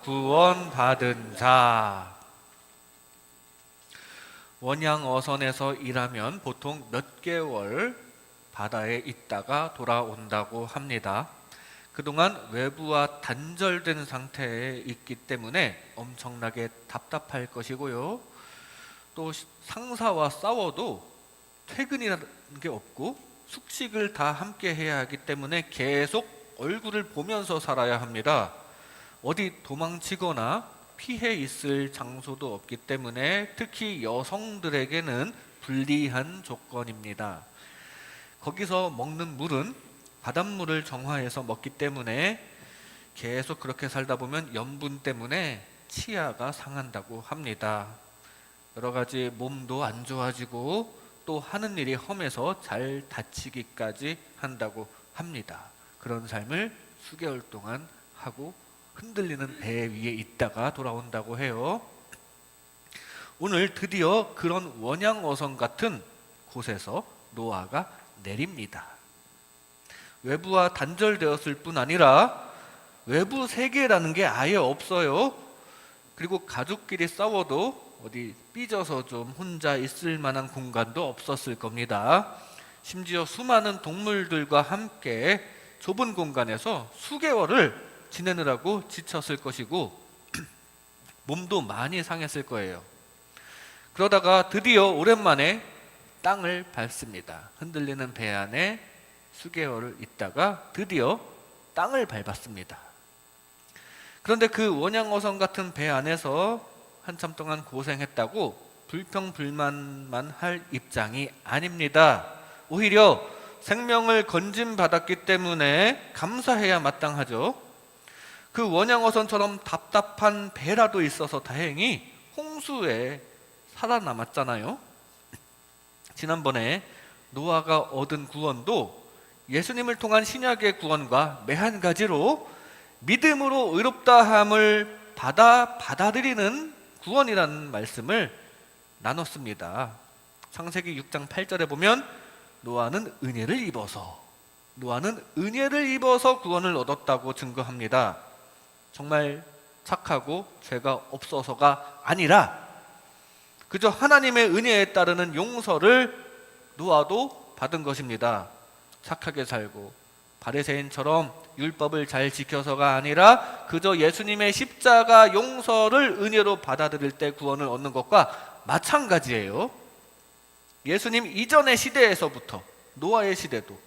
구원받은 자. 원양어선에서 일하면 보통 몇 개월 바다에 있다가 돌아온다고 합니다. 그동안 외부와 단절된 상태에 있기 때문에 엄청나게 답답할 것이고요. 또 상사와 싸워도 퇴근이라는 게 없고 숙식을 다 함께 해야 하기 때문에 계속 얼굴을 보면서 살아야 합니다. 어디 도망치거나 피해 있을 장소도 없기 때문에 특히 여성들에게는 불리한 조건입니다. 거기서 먹는 물은 바닷물을 정화해서 먹기 때문에 계속 그렇게 살다 보면 염분 때문에 치아가 상한다고 합니다. 여러 가지 몸도 안 좋아지고 또 하는 일이 험해서 잘 다치기까지 한다고 합니다. 그런 삶을 수개월 동안 하고 흔들리는 배 위에 있다가 돌아온다고 해요. 오늘 드디어 그런 원양어선 같은 곳에서 노아가 내립니다. 외부와 단절되었을 뿐 아니라 외부 세계라는 게 아예 없어요. 그리고 가족끼리 싸워도 어디 삐져서 좀 혼자 있을 만한 공간도 없었을 겁니다. 심지어 수많은 동물들과 함께 좁은 공간에서 수개월을 지내느라고 지쳤을 것이고 몸도 많이 상했을 거예요. 그러다가 드디어 오랜만에 땅을 밟습니다. 흔들리는 배 안에 수개월을 있다가 드디어 땅을 밟았습니다. 그런데 그 원양어선 같은 배 안에서 한참 동안 고생했다고 불평불만만 할 입장이 아닙니다. 오히려 생명을 건진받았기 때문에 감사해야 마땅하죠. 그 원양어선처럼 답답한 배라도 있어서 다행히 홍수에 살아남았잖아요. 지난번에 노아가 얻은 구원도 예수님을 통한 신약의 구원과 매한가지로 믿음으로 의롭다함을 받아들이는 구원이라는 말씀을 나눴습니다. 창세기 6장 8절에 보면 노아는 은혜를 입어서 구원을 얻었다고 증거합니다. 정말 착하고 죄가 없어서가 아니라 그저 하나님의 은혜에 따르는 용서를 노아도 받은 것입니다. 착하게 살고 바리새인처럼 율법을 잘 지켜서가 아니라 그저 예수님의 십자가 용서를 은혜로 받아들일 때 구원을 얻는 것과 마찬가지예요. 예수님 이전의 시대에서부터 노아의 시대도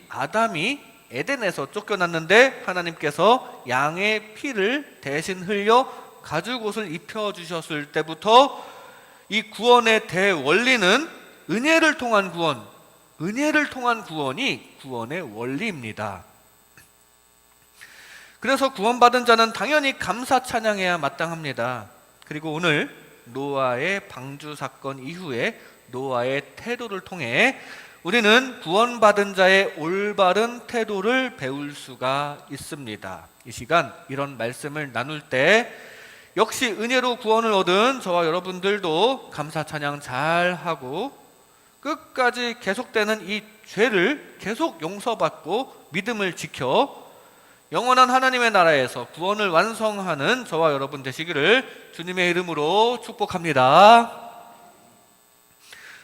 아담이 에덴에서 쫓겨났는데 하나님께서 양의 피를 대신 흘려 가죽옷을 입혀주셨을 때부터 이 구원의 대원리는 은혜를 통한 구원이 구원의 원리입니다. 그래서 구원받은 자는 당연히 감사 찬양해야 마땅합니다. 그리고 오늘 노아의 방주 사건 이후에 노아의 태도를 통해 우리는 구원받은 자의 올바른 태도를 배울 수가 있습니다. 이 시간 이런 말씀을 나눌 때 역시 은혜로 구원을 얻은 저와 여러분들도 감사 찬양 잘 하고 끝까지 계속되는 이 죄를 계속 용서받고 믿음을 지켜 영원한 하나님의 나라에서 구원을 완성하는 저와 여러분 되시기를 주님의 이름으로 축복합니다.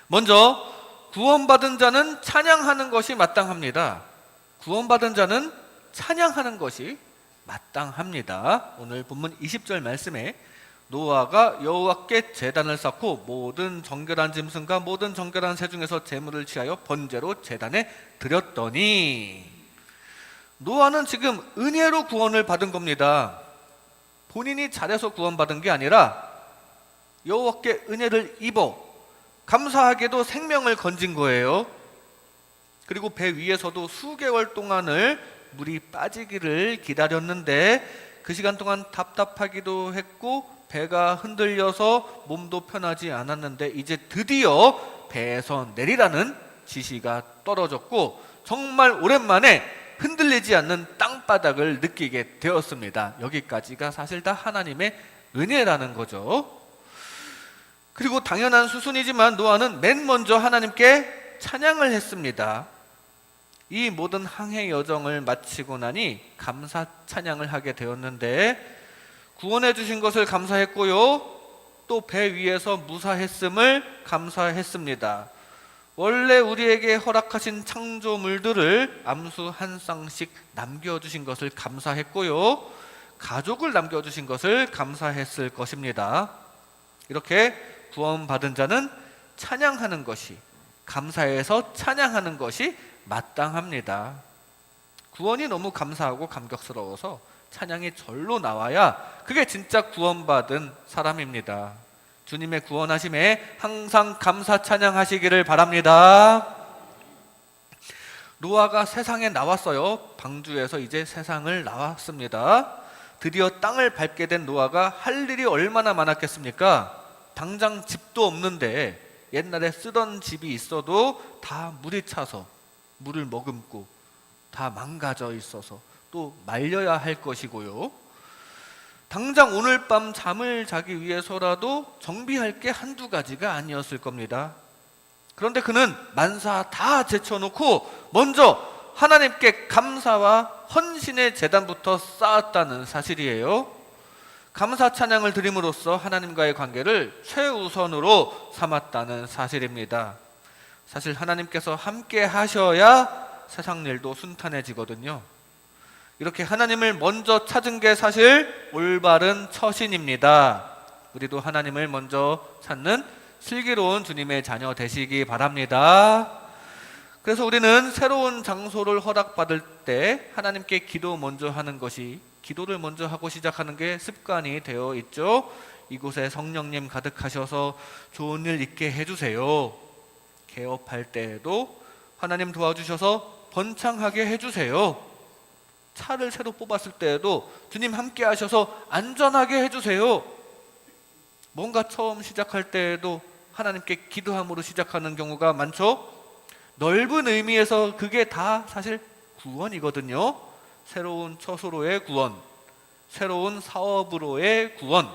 먼저 구원받은 자는 찬양하는 것이 마땅합니다. 구원받은 자는 찬양하는 것이 마땅합니다. 오늘 본문 20절 말씀에 노아가 여호와께 제단을 쌓고 모든 정결한 짐승과 모든 정결한 새 중에서 제물을 취하여 번제로 제단에 드렸더니, 노아는 지금 은혜로 구원을 받은 겁니다. 본인이 잘해서 구원받은 게 아니라 여호와께 은혜를 입어 감사하게도 생명을 건진 거예요. 그리고 배 위에서도 수개월 동안을 물이 빠지기를 기다렸는데 그 시간 동안 답답하기도 했고 배가 흔들려서 몸도 편하지 않았는데 이제 드디어 배에서 내리라는 지시가 떨어졌고 정말 오랜만에 흔들리지 않는 땅바닥을 느끼게 되었습니다. 여기까지가 사실 다 하나님의 은혜라는 거죠. 그리고 당연한 수순이지만 노아는 맨 먼저 하나님께 찬양을 했습니다. 이 모든 항해 여정을 마치고 나니 감사 찬양을 하게 되었는데, 구원해 주신 것을 감사했고요, 또 배 위에서 무사했음을 감사했습니다. 원래 우리에게 허락하신 창조물들을 암수 한 쌍씩 남겨주신 것을 감사했고요, 가족을 남겨주신 것을 감사했을 것입니다. 이렇게 구원받은 자는 찬양하는 것이, 감사해서 찬양하는 것이 마땅합니다. 구원이 너무 감사하고 감격스러워서 찬양이 절로 나와야 그게 진짜 구원받은 사람입니다. 주님의 구원하심에 항상 감사 찬양하시기를 바랍니다. 노아가 세상에 나왔어요. 방주에서 이제 세상을 나왔습니다. 드디어 땅을 밟게 된 노아가 할 일이 얼마나 많았겠습니까? 당장 집도 없는데 옛날에 쓰던 집이 있어도 다 물이 차서 물을 머금고 다 망가져 있어서 또 말려야 할 것이고요, 당장 오늘 밤 잠을 자기 위해서라도 정비할 게 한두 가지가 아니었을 겁니다. 그런데 그는 만사 다 제쳐놓고 먼저 하나님께 감사와 헌신의 제단부터 쌓았다는 사실이에요. 감사 찬양을 드림으로써 하나님과의 관계를 최우선으로 삼았다는 사실입니다. 사실 하나님께서 함께 하셔야 세상 일도 순탄해지거든요. 이렇게 하나님을 먼저 찾은 게 사실 올바른 처신입니다. 우리도 하나님을 먼저 찾는 슬기로운 주님의 자녀 되시기 바랍니다. 그래서 우리는 새로운 장소를 허락받을 때 하나님께 기도 먼저 하는 것이, 기도를 먼저 하고 시작하는 게 습관이 되어 있죠. 이곳에 성령님 가득하셔서 좋은 일 있게 해주세요. 개업할 때에도 하나님 도와주셔서 번창하게 해주세요. 차를 새로 뽑았을 때에도 주님 함께 하셔서 안전하게 해주세요. 뭔가 처음 시작할 때에도 하나님께 기도함으로 시작하는 경우가 많죠. 넓은 의미에서 그게 다 사실 구원이거든요. 새로운 처소로의 구원, 새로운 사업으로의 구원,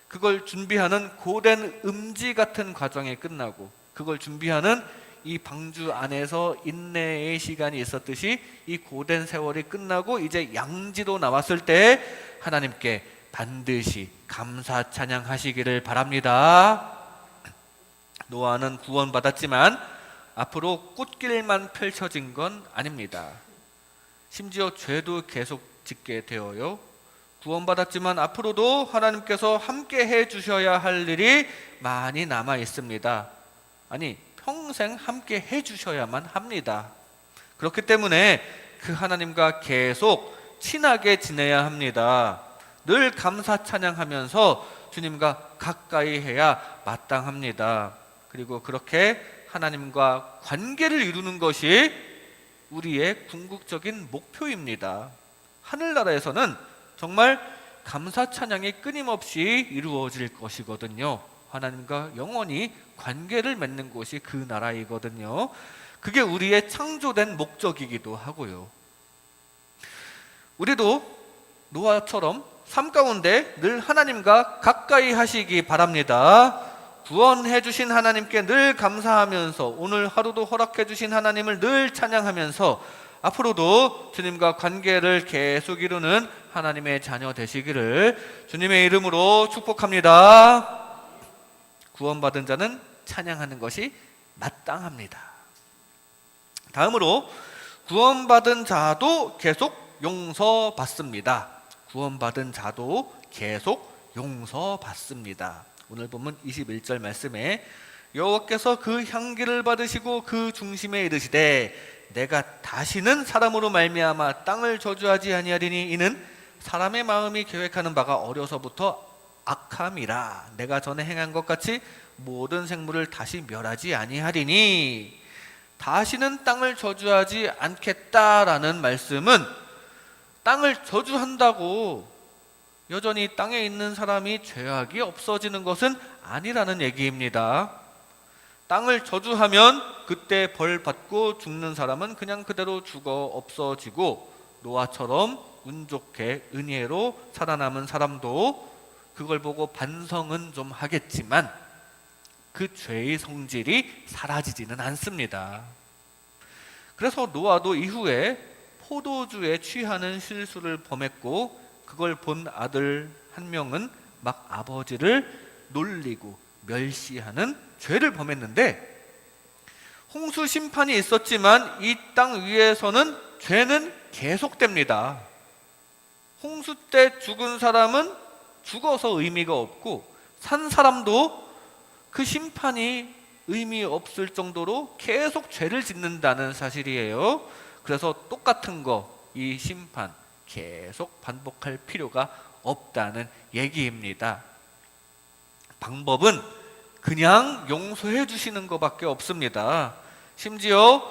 그걸 준비하는 고된 음지 같은 과정이 끝나고 그걸 준비하는 이 방주 안에서 인내의 시간이 있었듯이 이 고된 세월이 끝나고 이제 양지로 나왔을 때 하나님께 반드시 감사 찬양하시기를 바랍니다. 노아는 구원받았지만 앞으로 꽃길만 펼쳐진 건 아닙니다. 심지어 죄도 계속 짓게 되어요. 구원받았지만 앞으로도 하나님께서 함께 해주셔야 할 일이 많이 남아 있습니다. 아니, 평생 함께 해주셔야만 합니다. 그렇기 때문에 그 하나님과 계속 친하게 지내야 합니다. 늘 감사 찬양하면서 주님과 가까이 해야 마땅합니다. 그리고 그렇게 하나님과 관계를 이루는 것이 우리의 궁극적인 목표입니다. 하늘나라에서는 정말 감사 찬양이 끊임없이 이루어질 것이거든요. 하나님과 영원히 관계를 맺는 곳이 그 나라이거든요. 그게 우리의 창조된 목적이기도 하고요. 우리도 노아처럼 삶 가운데 늘 하나님과 가까이 하시기 바랍니다. 구원해 주신 하나님께 늘 감사하면서 오늘 하루도 허락해 주신 하나님을 늘 찬양하면서 앞으로도 주님과 관계를 계속 이루는 하나님의 자녀 되시기를 주님의 이름으로 축복합니다. 구원받은 자는 찬양하는 것이 마땅합니다. 다음으로 구원받은 자도 계속 용서받습니다. 구원받은 자도 계속 용서받습니다. 오늘 본문 21절 말씀에 여호와께서 그 향기를 받으시고 그 중심에 이르시되 내가 다시는 사람으로 말미암아 땅을 저주하지 아니하리니 이는 사람의 마음이 계획하는 바가 어려서부터 악함이라. 내가 전에 행한 것 같이 모든 생물을 다시 멸하지 아니하리니. 다시는 땅을 저주하지 않겠다라는 말씀은 땅을 저주한다고 여전히 땅에 있는 사람이 죄악이 없어지는 것은 아니라는 얘기입니다. 땅을 저주하면 그때 벌 받고 죽는 사람은 그냥 그대로 죽어 없어지고 노아처럼 운 좋게 은혜로 살아남은 사람도 그걸 보고 반성은 좀 하겠지만 그 죄의 성질이 사라지지는 않습니다. 그래서 노아도 이후에 포도주에 취하는 실수를 범했고, 그걸 본 아들 한 명은 막 아버지를 놀리고 멸시하는 죄를 범했는데, 홍수 심판이 있었지만 이 땅 위에서는 죄는 계속됩니다. 홍수 때 죽은 사람은 죽어서 의미가 없고, 산 사람도 그 심판이 의미 없을 정도로 계속 죄를 짓는다는 사실이에요. 그래서 똑같은 이 심판 계속 반복할 필요가 없다는 얘기입니다. 방법은 그냥 용서해 주시는 것밖에 없습니다. 심지어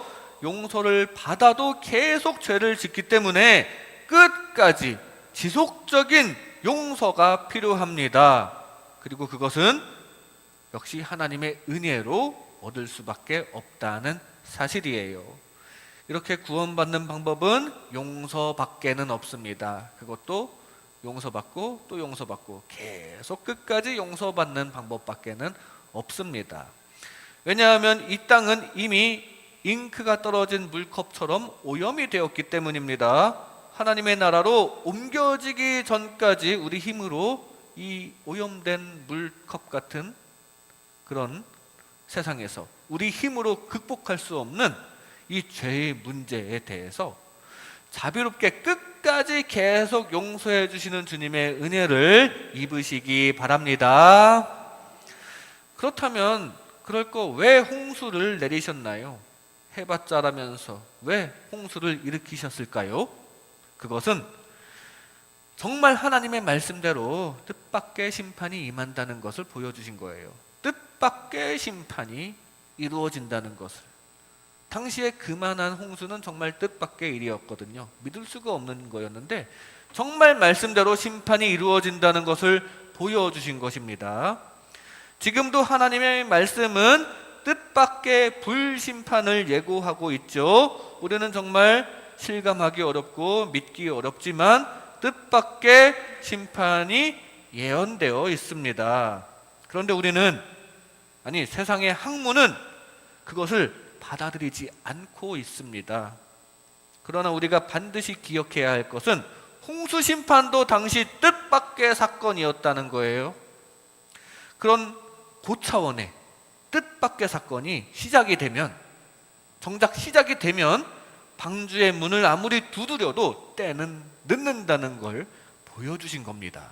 용서를 받아도 계속 죄를 짓기 때문에 끝까지 지속적인 용서가 필요합니다. 그리고 그것은 역시 하나님의 은혜로 얻을 수밖에 없다는 사실이에요. 이렇게 구원받는 방법은 용서밖에는 없습니다. 그것도 용서받고 또 용서받고 계속 끝까지 용서받는 방법밖에는 없습니다. 왜냐하면 이 땅은 이미 잉크가 떨어진 물컵처럼 오염이 되었기 때문입니다. 하나님의 나라로 옮겨지기 전까지 우리 힘으로 이 오염된 물컵 같은 그런 세상에서 우리 힘으로 극복할 수 없는 이 죄의 문제에 대해서 자비롭게 끝까지 계속 용서해 주시는 주님의 은혜를 입으시기 바랍니다. 그렇다면 그럴 거 왜 홍수를 내리셨나요? 해봤자라면서 왜 홍수를 일으키셨을까요? 그것은 정말 하나님의 말씀대로 뜻밖의 심판이 임한다는 것을 보여주신 거예요. 뜻밖의 심판이 이루어진다는 것을. 당시에 그만한 홍수는 정말 뜻밖의 일이었거든요. 믿을 수가 없는 거였는데 정말 말씀대로 심판이 이루어진다는 것을 보여주신 것입니다. 지금도 하나님의 말씀은 뜻밖의 불심판을 예고하고 있죠. 우리는 정말 실감하기 어렵고 믿기 어렵지만 뜻밖의 심판이 예언되어 있습니다. 그런데 우리는, 아니 세상의 학문은 그것을 받아들이지 않고 있습니다. 그러나 우리가 반드시 기억해야 할 것은 홍수 심판도 당시 뜻밖의 사건이었다는 거예요. 그런 고차원의 뜻밖의 사건이 시작이 되면, 정작 시작이 되면 방주의 문을 아무리 두드려도 때는 늦는다는 걸 보여주신 겁니다.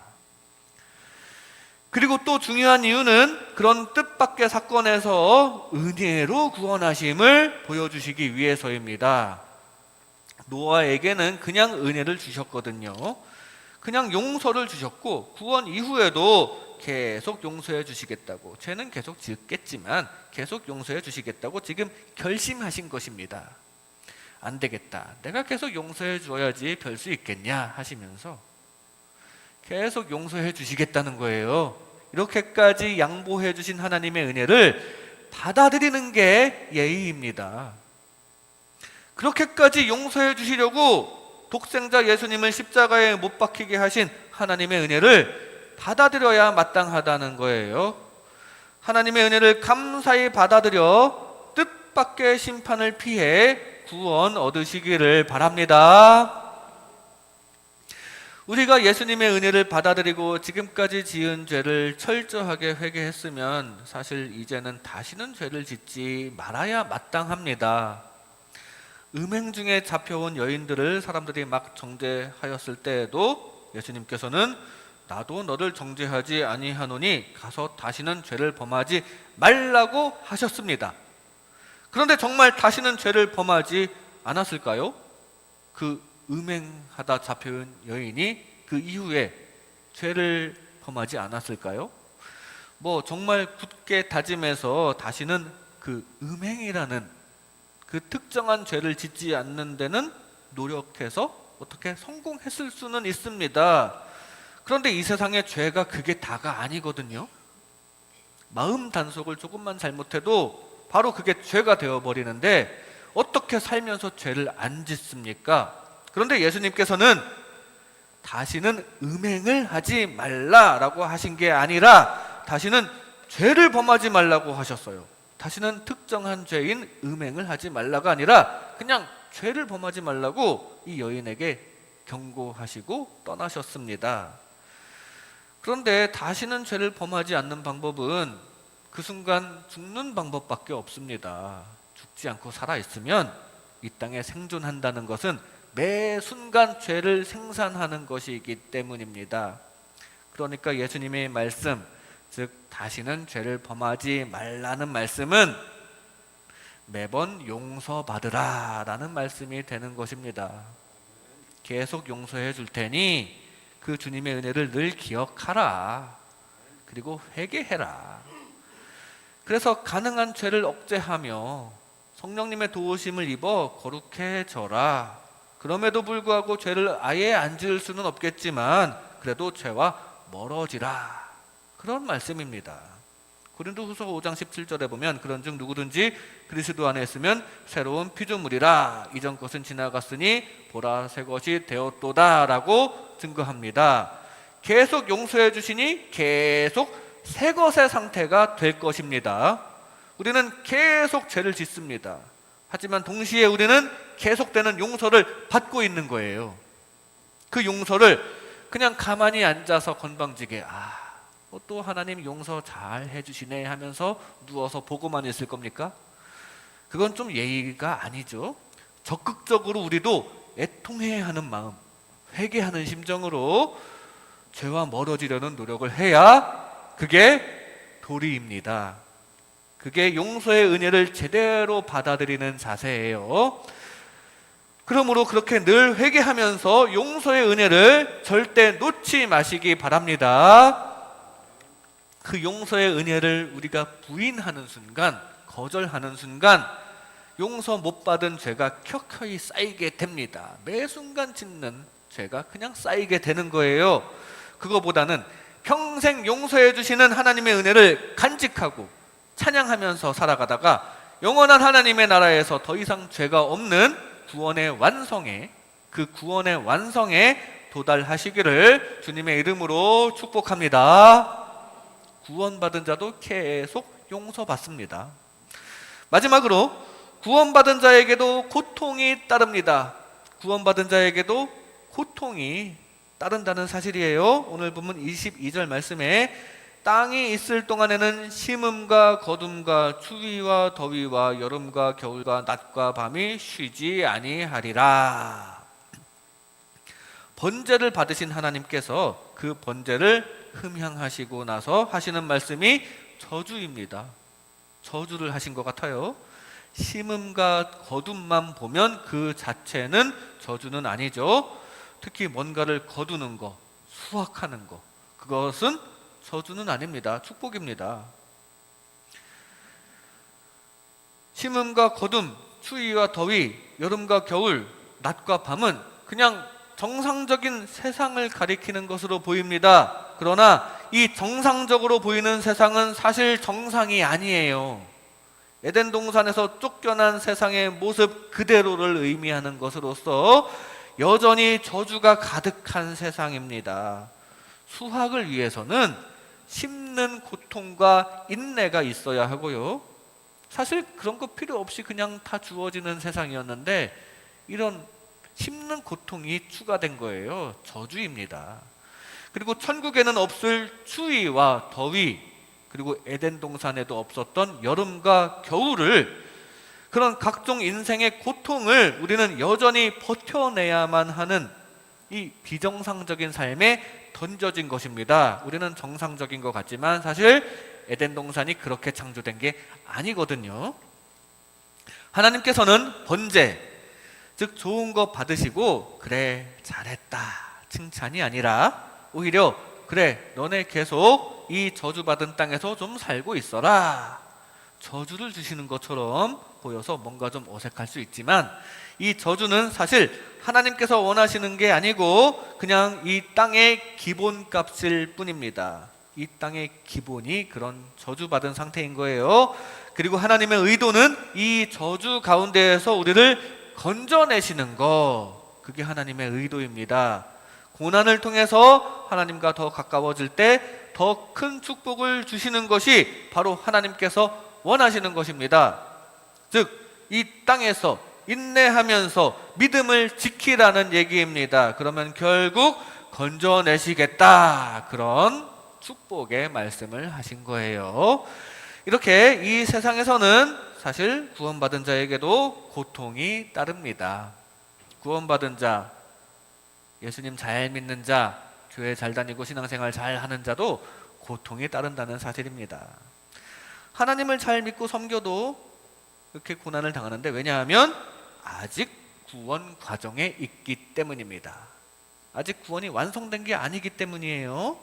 그리고 또 중요한 이유는 그런 뜻밖의 사건에서 은혜로 구원하심을 보여주시기 위해서입니다. 노아에게는 그냥 은혜를 주셨거든요. 그냥 용서를 주셨고 구원 이후에도 계속 용서해 주시겠다고, 죄는 계속 짓겠지만 계속 용서해 주시겠다고 지금 결심하신 것입니다. 안 되겠다, 내가 계속 용서해 줘야지 별 수 있겠냐 하시면서 계속 용서해 주시겠다는 거예요. 이렇게까지 양보해 주신 하나님의 은혜를 받아들이는 게 예의입니다. 그렇게까지 용서해 주시려고 독생자 예수님을 십자가에 못 박히게 하신 하나님의 은혜를 받아들여야 마땅하다는 거예요. 하나님의 은혜를 감사히 받아들여 뜻밖의 심판을 피해 구원 얻으시기를 바랍니다. 우리가 예수님의 은혜를 받아들이고 지금까지 지은 죄를 철저하게 회개했으면 사실 이제는 다시는 죄를 짓지 말아야 마땅합니다. 음행 중에 잡혀온 여인들을 사람들이 막 정죄하였을 때에도 예수님께서는 나도 너를 정죄하지 아니하노니 가서 다시는 죄를 범하지 말라고 하셨습니다. 그런데 정말 다시는 죄를 범하지 않았을까요? 그 음행하다 잡혀온 여인이 그 이후에 죄를 범하지 않았을까요? 정말 굳게 다짐해서 다시는 그 음행이라는 그 특정한 죄를 짓지 않는 데는 노력해서 어떻게 성공했을 수는 있습니다. 그런데 이 세상의 죄가 그게 다가 아니거든요. 마음 단속을 조금만 잘못해도 바로 그게 죄가 되어버리는데 어떻게 살면서 죄를 안 짓습니까? 그런데 예수님께서는 다시는 음행을 하지 말라라고 하신 게 아니라 다시는 죄를 범하지 말라고 하셨어요. 다시는 특정한 죄인 음행을 하지 말라가 아니라 그냥 죄를 범하지 말라고 이 여인에게 경고하시고 떠나셨습니다. 그런데 다시는 죄를 범하지 않는 방법은 그 순간 죽는 방법밖에 없습니다. 죽지 않고 살아있으면 이 땅에 생존한다는 것은 매 순간 죄를 생산하는 것이기 때문입니다. 그러니까 예수님의 말씀, 즉 다시는 죄를 범하지 말라는 말씀은 매번 용서받으라 라는 말씀이 되는 것입니다. 계속 용서해 줄 테니 그 주님의 은혜를 늘 기억하라. 그리고 회개해라. 그래서 가능한 죄를 억제하며 성령님의 도우심을 입어 거룩해져라. 그럼에도 불구하고 죄를 아예 안 지을 수는 없겠지만 그래도 죄와 멀어지라. 그런 말씀입니다. 고린도후서 5장 17절에 보면 그런즉 누구든지 그리스도 안에 있으면 새로운 피조물이라. 이전 것은 지나갔으니 보라 새 것이 되었도다 라고 증거합니다. 계속 용서해 주시니 계속 새 것의 상태가 될 것입니다. 우리는 계속 죄를 짓습니다. 하지만 동시에 우리는 계속되는 용서를 받고 있는 거예요. 그 용서를 그냥 가만히 앉아서 건방지게 또 하나님 용서 잘 해주시네 하면서 누워서 보고만 있을 겁니까? 그건 좀 예의가 아니죠. 적극적으로 우리도 애통해야 하는 마음, 회개하는 심정으로 죄와 멀어지려는 노력을 해야 그게 도리입니다. 그게 용서의 은혜를 제대로 받아들이는 자세예요. 그러므로 그렇게 늘 회개하면서 용서의 은혜를 절대 놓지 마시기 바랍니다. 그 용서의 은혜를 우리가 부인하는 순간, 거절하는 순간 용서 못 받은 죄가 켜켜이 쌓이게 됩니다. 매 순간 짓는 죄가 그냥 쌓이게 되는 거예요. 그거보다는 평생 용서해 주시는 하나님의 은혜를 간직하고 찬양하면서 살아가다가 영원한 하나님의 나라에서 더 이상 죄가 없는 구원의 완성에, 그 구원의 완성에 도달하시기를 주님의 이름으로 축복합니다. 구원받은 자도 계속 용서받습니다. 마지막으로 구원받은 자에게도 고통이 따릅니다. 구원받은 자에게도 고통이 따른다는 사실이에요. 오늘 본문 22절 말씀에 땅이 있을 동안에는 심음과 거둠과 추위와 더위와 여름과 겨울과 낮과 밤이 쉬지 아니하리라. 번제를 받으신 하나님께서 그 번제를 흠향하시고 나서 하시는 말씀이 저주입니다. 저주를 하신 것 같아요. 심음과 거둠만 보면 그 자체는 저주는 아니죠. 특히 뭔가를 거두는 거, 수확하는 거, 그것은 저주는 아닙니다. 축복입니다. 심음과 거둠, 추위와 더위, 여름과 겨울, 낮과 밤은 그냥 정상적인 세상을 가리키는 것으로 보입니다. 그러나 이 정상적으로 보이는 세상은 사실 정상이 아니에요. 에덴 동산에서 쫓겨난 세상의 모습 그대로를 의미하는 것으로서 여전히 저주가 가득한 세상입니다. 수확을 위해서는 심는 고통과 인내가 있어야 하고요. 사실 그런 거 필요 없이 그냥 다 주어지는 세상이었는데 이런 심는 고통이 추가된 거예요. 저주입니다. 그리고 천국에는 없을 추위와 더위, 그리고 에덴 동산에도 없었던 여름과 겨울을, 그런 각종 인생의 고통을 우리는 여전히 버텨내야만 하는 이 비정상적인 삶에 던져진 것입니다. 우리는 정상적인 것 같지만 사실 에덴 동산이 그렇게 창조된 게 아니거든요. 하나님께서는 번제, 즉 좋은 거 받으시고 그래 잘했다 칭찬이 아니라 오히려 그래 너네 계속 이 저주받은 땅에서 좀 살고 있어라, 저주를 주시는 것처럼 보여서 뭔가 좀 어색할 수 있지만 이 저주는 사실 하나님께서 원하시는 게 아니고 그냥 이 땅의 기본값일 뿐입니다. 이 땅의 기본이 그런 저주받은 상태인 거예요. 그리고 하나님의 의도는 이 저주 가운데에서 우리를 건져내시는 거, 그게 하나님의 의도입니다. 고난을 통해서 하나님과 더 가까워질 때 더 큰 축복을 주시는 것이 바로 하나님께서 원하시는 것입니다. 즉 이 땅에서 인내하면서 믿음을 지키라는 얘기입니다. 그러면 결국 건져내시겠다, 그런 축복의 말씀을 하신 거예요. 이렇게 이 세상에서는 사실 구원받은 자에게도 고통이 따릅니다. 구원받은 자, 예수님 잘 믿는 자, 교회 잘 다니고 신앙생활 잘 하는 자도 고통이 따른다는 사실입니다. 하나님을 잘 믿고 섬겨도 이렇게 고난을 당하는데, 왜냐하면 아직 구원 과정에 있기 때문입니다. 아직 구원이 완성된 게 아니기 때문이에요.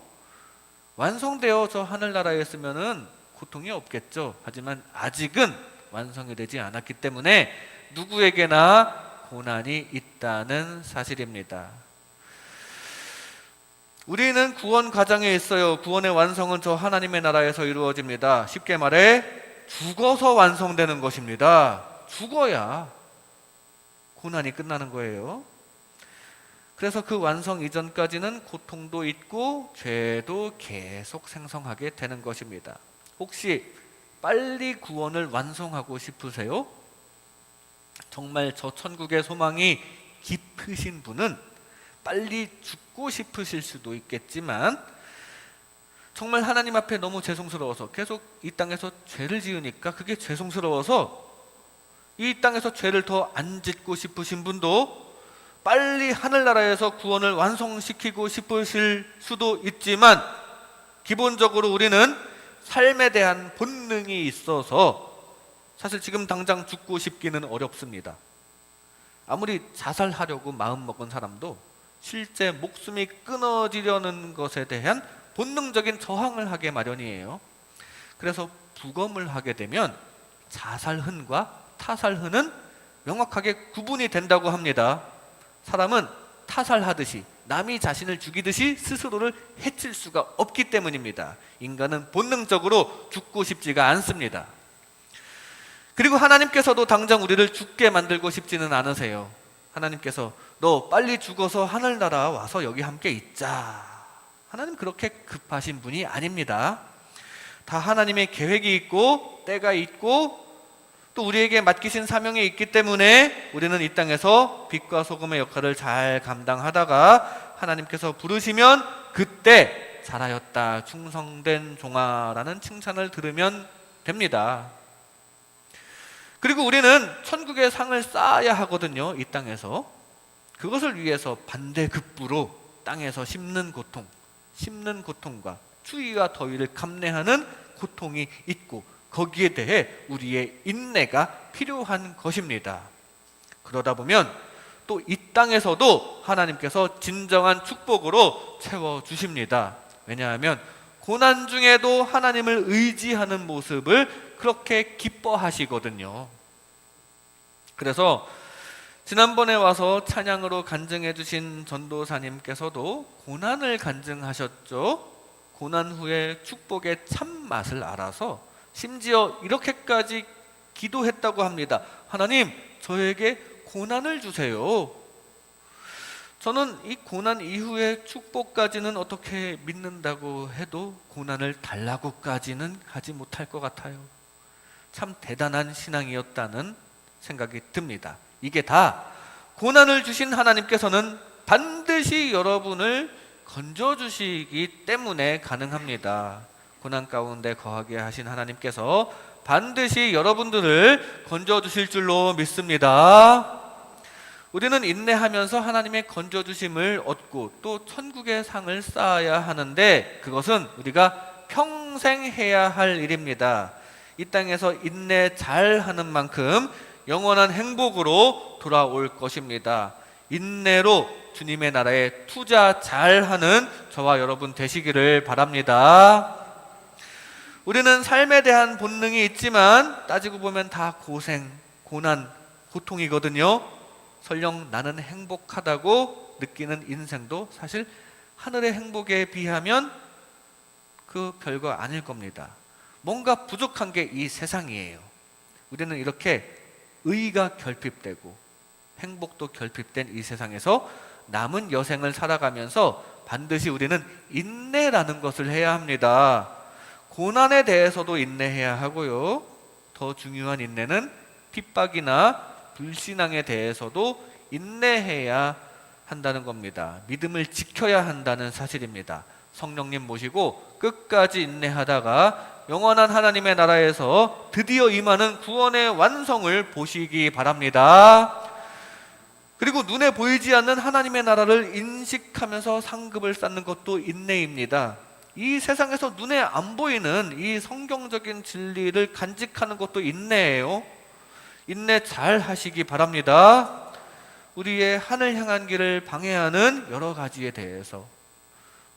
완성되어서 하늘나라에 있으면은 고통이 없겠죠. 하지만 아직은 완성이 되지 않았기 때문에 누구에게나 고난이 있다는 사실입니다. 우리는 구원 과정에 있어요. 구원의 완성은 저 하나님의 나라에서 이루어집니다. 쉽게 말해 죽어서 완성되는 것입니다. 죽어야 고난이 끝나는 거예요. 그래서 그 완성 이전까지는 고통도 있고 죄도 계속 생성하게 되는 것입니다. 혹시 빨리 구원을 완성하고 싶으세요? 정말 저 천국의 소망이 깊으신 분은 빨리 죽고 싶으실 수도 있겠지만, 정말 하나님 앞에 너무 죄송스러워서 계속 이 땅에서 죄를 지으니까 그게 죄송스러워서 이 땅에서 죄를 더 안 짓고 싶으신 분도 빨리 하늘나라에서 구원을 완성시키고 싶으실 수도 있지만, 기본적으로 우리는 삶에 대한 본능이 있어서 사실 지금 당장 죽고 싶기는 어렵습니다. 아무리 자살하려고 마음먹은 사람도 실제 목숨이 끊어지려는 것에 대한 본능적인 저항을 하게 마련이에요. 그래서 부검을 하게 되면 자살흔과 타살흔은 명확하게 구분이 된다고 합니다. 사람은 타살하듯이 남이 자신을 죽이듯이 스스로를 해칠 수가 없기 때문입니다. 인간은 본능적으로 죽고 싶지가 않습니다. 그리고 하나님께서도 당장 우리를 죽게 만들고 싶지는 않으세요. 하나님께서 너 빨리 죽어서 하늘나라 와서 여기 함께 있자, 하나님 그렇게 급하신 분이 아닙니다. 다 하나님의 계획이 있고 때가 있고 또 우리에게 맡기신 사명이 있기 때문에 우리는 이 땅에서 빛과 소금의 역할을 잘 감당하다가 하나님께서 부르시면 그때 잘하였다 충성된 종아라는 칭찬을 들으면 됩니다. 그리고 우리는 천국의 상을 쌓아야 하거든요. 이 땅에서. 그것을 위해서 반대급부로 땅에서 심는 고통과 추위와 더위를 감내하는 고통이 있고, 거기에 대해 우리의 인내가 필요한 것입니다. 그러다 보면 또 이 땅에서도 하나님께서 진정한 축복으로 채워주십니다. 왜냐하면 고난 중에도 하나님을 의지하는 모습을 그렇게 기뻐하시거든요. 그래서 지난번에 와서 찬양으로 간증해 주신 전도사님께서도 고난을 간증하셨죠. 고난 후에 축복의 참맛을 알아서 심지어 이렇게까지 기도했다고 합니다. 하나님, 저에게 고난을 주세요. 저는 이 고난 이후의 축복까지는 어떻게 믿는다고 해도 고난을 달라고까지는 하지 못할 것 같아요. 참 대단한 신앙이었다는 생각이 듭니다. 이게 다 고난을 주신 하나님께서는 반드시 여러분을 건져주시기 때문에 가능합니다. 고난 가운데 거하게 하신 하나님께서 반드시 여러분들을 건져주실 줄로 믿습니다. 우리는 인내하면서 하나님의 건져주심을 얻고 또 천국의 상을 쌓아야 하는데, 그것은 우리가 평생 해야 할 일입니다. 이 땅에서 인내 잘하는 만큼 영원한 행복으로 돌아올 것입니다. 인내로 주님의 나라에 투자 잘하는 저와 여러분 되시기를 바랍니다. 우리는 삶에 대한 본능이 있지만 따지고 보면 다 고생, 고난, 고통이거든요. 설령 나는 행복하다고 느끼는 인생도 사실 하늘의 행복에 비하면 그 별거 아닐 겁니다. 뭔가 부족한 게 이 세상이에요. 우리는 이렇게 의가 결핍되고 행복도 결핍된 이 세상에서 남은 여생을 살아가면서 반드시 우리는 인내라는 것을 해야 합니다. 고난에 대해서도 인내해야 하고요. 더 중요한 인내는 핍박이나 불신앙에 대해서도 인내해야 한다는 겁니다. 믿음을 지켜야 한다는 사실입니다. 성령님 모시고 끝까지 인내하다가 영원한 하나님의 나라에서 드디어 임하는 구원의 완성을 보시기 바랍니다. 그리고 눈에 보이지 않는 하나님의 나라를 인식하면서 상급을 쌓는 것도 인내입니다. 이 세상에서 눈에 안 보이는 이 성경적인 진리를 간직하는 것도 인내예요. 인내 잘 하시기 바랍니다. 우리의 하늘 향한 길을 방해하는 여러 가지에 대해서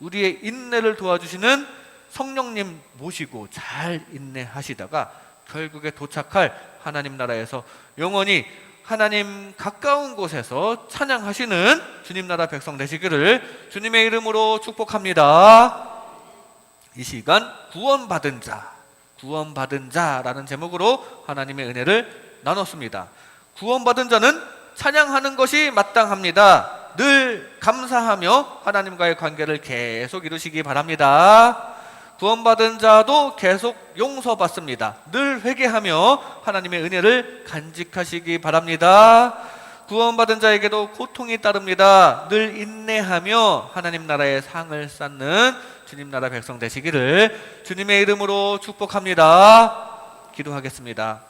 우리의 인내를 도와주시는 성령님 모시고 잘 인내하시다가 결국에 도착할 하나님 나라에서 영원히 하나님 가까운 곳에서 찬양하시는 주님 나라 백성 되시기를 주님의 이름으로 축복합니다. 이 시간 구원받은 자라는 제목으로 하나님의 은혜를 나눴습니다. 구원받은 자는 찬양하는 것이 마땅합니다. 늘 감사하며 하나님과의 관계를 계속 이루시기 바랍니다. 구원받은 자도 계속 용서받습니다. 늘 회개하며 하나님의 은혜를 간직하시기 바랍니다. 구원받은 자에게도 고통이 따릅니다. 늘 인내하며 하나님 나라의 상을 쌓는 주님 나라 백성 되시기를 주님의 이름으로 축복합니다. 기도하겠습니다.